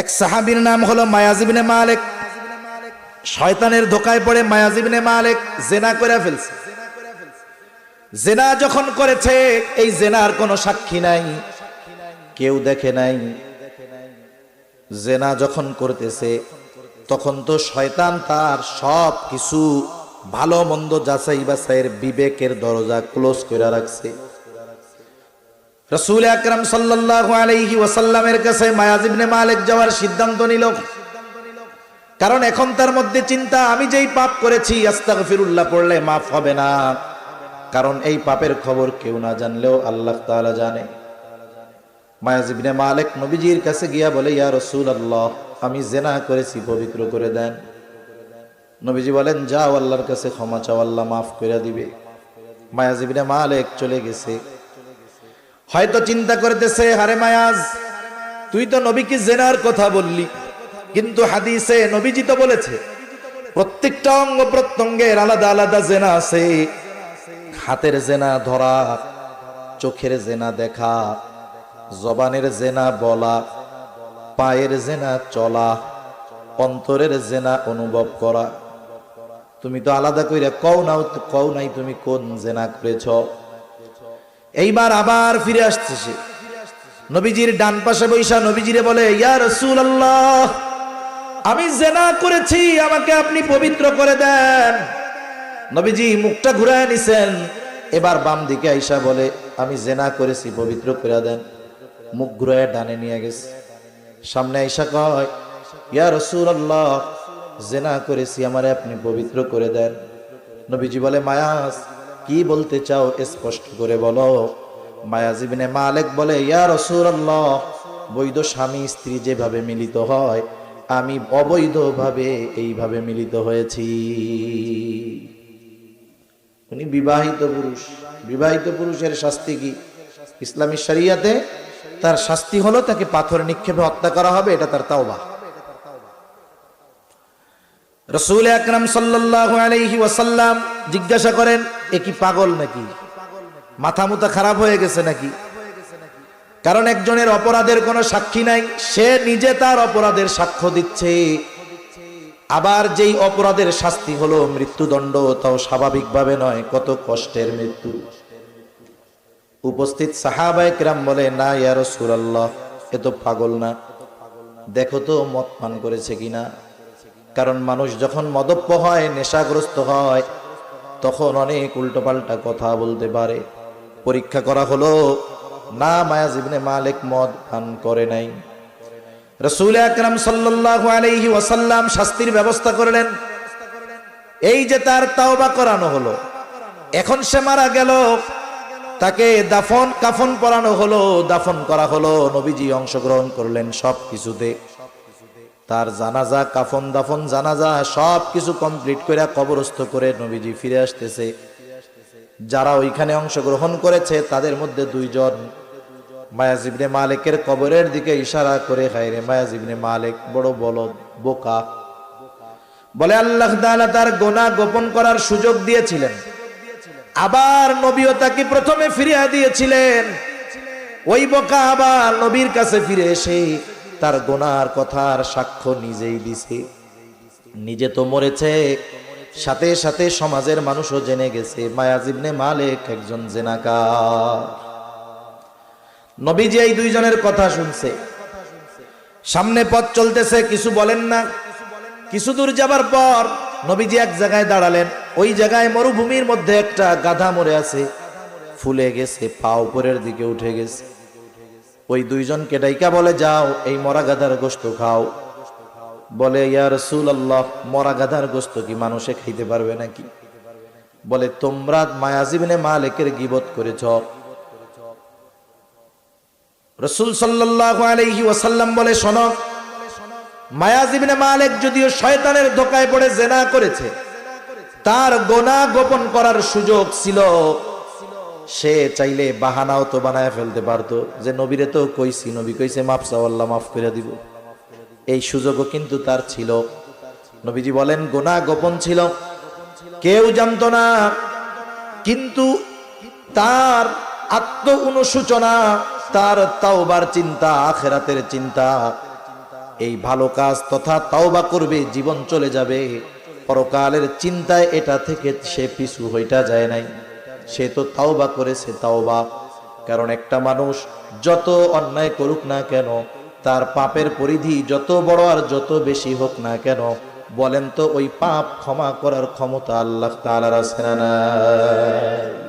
এক সাহাবীর নাম হলো মায়াজ ইবনে মালিক। শয়তানের ধোকায় পড়ে মায়াজ ইবনে মালিক জিনা করে ফেলছে। জিনা যখন করেছে, এই জিনার কোনো সাক্ষী নাই, কেউ দেখে নাই। জিনা যখন করতেছে তখন তো শয়তান তার সব কিছু ভালো মন্দ যাচাই বাছাইয়ের বিবেকের দরজা ক্লোজ করে রাখছে। রাসূল আকরাম সাল্লাল্লাহু আলাইহি ওয়াসাল্লামের কাছে মায়াজ ইবনে মালিক যাওয়ার সিদ্ধান্ত নিল। কারণ এখন তার মধ্যে চিন্তা, আমি যেই পাপ করেছি আস্তাগফিরুল্লাহ পড়লে মাফ হবে না, কারণ এই পাপের খবর কেউ না জানলেও আল্লাহ তাআলা জানে। মায়াজ ইবনে মালিক নবীজির কাছে গিয়া বলে, ইয়া রাসূলুল্লাহ, আমি জিনা করেছি, পবিত্র করে দেন। নবীজি বলেন, যাও আল্লাহর কাছে ক্ষমা চাও, আল্লাহ মাফ করে দিবে। মায়াজ ইবনে মালিক চলে গেছে। হয়তো চিন্তা করতেছে, আরে মায়াজ, তুই তো নবীকে জিনার কথা বললি, কিন্তু হাদিসে নবীজি তো বলেছে প্রত্যেকটা অঙ্গ প্রত্যঙ্গের আলাদা আলাদা জিনা আছে। হাতের জিনা ধরা, চোখের জিনা দেখা, জবানের জিনা বলা, পায়ের জিনা চলা, অন্তরের জিনা অনুভব করা। তুমি তো আলাদা কইরা কও নাই তুমি কোন জিনা করেছ। এইবার আবার ফিরে আসছে সে নবীজির ডান পাশে বৈশা নবীজিরে বলে, ইয়া রাসূলুল্লাহ, আমি জিনা করেছি, আমাকে আপনি পবিত্র করে দেন। নবীজি মুখটা ঘুরায় নিছেন, এবার বাম দিকে আইসা বলে, আমি জিনা করেছি, পবিত্র করে দেন। মুখ ঘুরায় ডানে নিয়ে গেছে। সামনে আইসা কয়, ইয়া রাসূলুল্লাহ, জিনা করেছি, আমারে আপনি পবিত্র করে দেন। নবীজি বলে, মায়াজ, কি বলতে চাও স্পষ্ট করে বলো। মায়াজ ইবনে মালিক বলে, ইয়া রাসূলুল্লাহ, বৈধ স্বামী স্ত্রী যেভাবে মিলিত হয়, আমি অবৈধভাবে এইভাবে মিলিত হয়েছি। উনি বিবাহিত পুরুষ। বিবাহিত পুরুষের শাস্তি কি? ইসলামী শরিয়াতে তার শাস্তি হলো তাকে পাথর নিক্ষেপে হত্যা করা হবে, এটা তার তাওবা। রাসূল আকরাম সাল্লাল্লাহু আলাইহি ওয়াসাল্লাম জিজ্ঞাসা করেন, এ কি পাগল নাকি, মাথা মুথা খারাপ হয়ে গেছে নাকি? কারণ একজনের অপরাধের কোনো সাক্ষী নাই, সে নিজে তার অপরাধের সাক্ষ্য দিচ্ছে। আবার যেই অপরাধের শাস্তি হলো মৃত্যুদণ্ড, তাও স্বাভাবিকভাবে নয়, কত কষ্টের মৃত্যু। উপস্থিত সাহাবায়ে কেরাম বলে, না ইয়া রাসূলুল্লাহ, এ তো পাগল না, দেখো তো মদ পান করেছে কিনা। কারণ মানুষ যখন মদপ্য হয়, নেশাগ্রস্ত হয়, তখন অনেক উল্টোপাল্টা কথা বলতে পারে। পরীক্ষা করা হলো, না, মায়াজ ইবনে মালিক মদ পান করে নাই। রাসূল আকরাম সাল্লাল্লাহু আলাইহি ওয়াসাল্লাম শাস্তির ব্যবস্থা করলেন। এই যে তার তাওবা করানো হলো, এখন সে মারা গেল, তাকে দাফন কাফন পরানো হলো, দাফন করা হলো। নবীজি অংশগ্রহণ করলেন সব কিছুতে। তার জানাজা, কাফন, দাফন, জানাজা সব কিছু কমপ্লিট করে কবরস্থ করে নবীজি ফিরে আসতেছে। যারা ওইখানে অংশগ্রহণ করেছে তাদের মধ্যে দুইজন মায়াজ ইবনে মালিকের কবরের দিকে ইশারা করে, হায়রে মায়াজ ইবনে মালিক বড় বলদ, বোকা। বলে, আল্লাহ তাআলা তার গুনাহ গোপন করার সুযোগ দিয়েছিলেন, আবার নবীও তাকে প্রথমে ফিরিয়ে দিয়েছিলেন। ওই বোকা আবার নবীর কাছে ফিরে এসে তার গুনার কথার সাক্ষ্য নিজেই দিছে। নিজে তো মরেছে, সাথে সাথে সমাজের মানুষও জেনে গেছে মায়াজ ইবনে মালিক একজন জিনাকার। নবীজি এই দুইজনের কথা শুনছে, সামনে পথ চলতেছে, কিছু বলেন না। কিছু দূর যাবার পর নবীজি এক জায়গায় দাঁড়ালেন। ওই জায়গায় মরুভূমির মধ্যে একটা গাধা মরে আছে, ফুলে গেছে, পা উপরের দিকে উঠে গেছে। ওই দুইজনকে ডাইকা বলে, যাও এই মরা গাধার গোশত খাও। বলে, ইয়া রাসূলুল্লাহ, মরা গাধার গোশত কি মানুষে খাইতে পারবে নাকি? বলে, তোমরা মায়াজ ইবনে মালিকের গীবত করেছ। রাসূল সাল্লাল্লাহু আলাইহি ওয়াসাল্লাম বলে, শোনো, মায়াজ ইবনে মালিক যদিও শয়তানের ধোকায় পড়ে জিনা করেছে, তার গুনাহ গোপন করার সুযোগ ছিল। সে চাইলে বাহানাও তো বানায় ফেলতে পারতো, যে নবীরে তো কইছি, নবী কইছে মাফ চাও, আল্লাহ মাফ করে দিব। এই সুযোগও কিন্তু তার ছিল। নবীজি বলেন, গুনাহ গোপন ছিল, কেউ জানতো না, কিন্তু তার আত্ম অনুশোচনা, তার তাওবার চিন্তা, আখিরাতের চিন্তা, এই ভালো কাজ তথা তাওবা করবে, জীবন চলে যাবে, পরকালের চিন্তায় এটা থেকে সে পিছু হইটা যায় নাই, সে তো তাওবা করেছে তাওবা। কারণ একটা মানুষ যত অন্যায় করুক না কেন, তার পাপের পরিধি যত বড় আর যত বেশি হোক না কেন, বলেন তো ওই পাপ ক্ষমা করার ক্ষমতা আল্লাহ তাআলার আছে না নাই?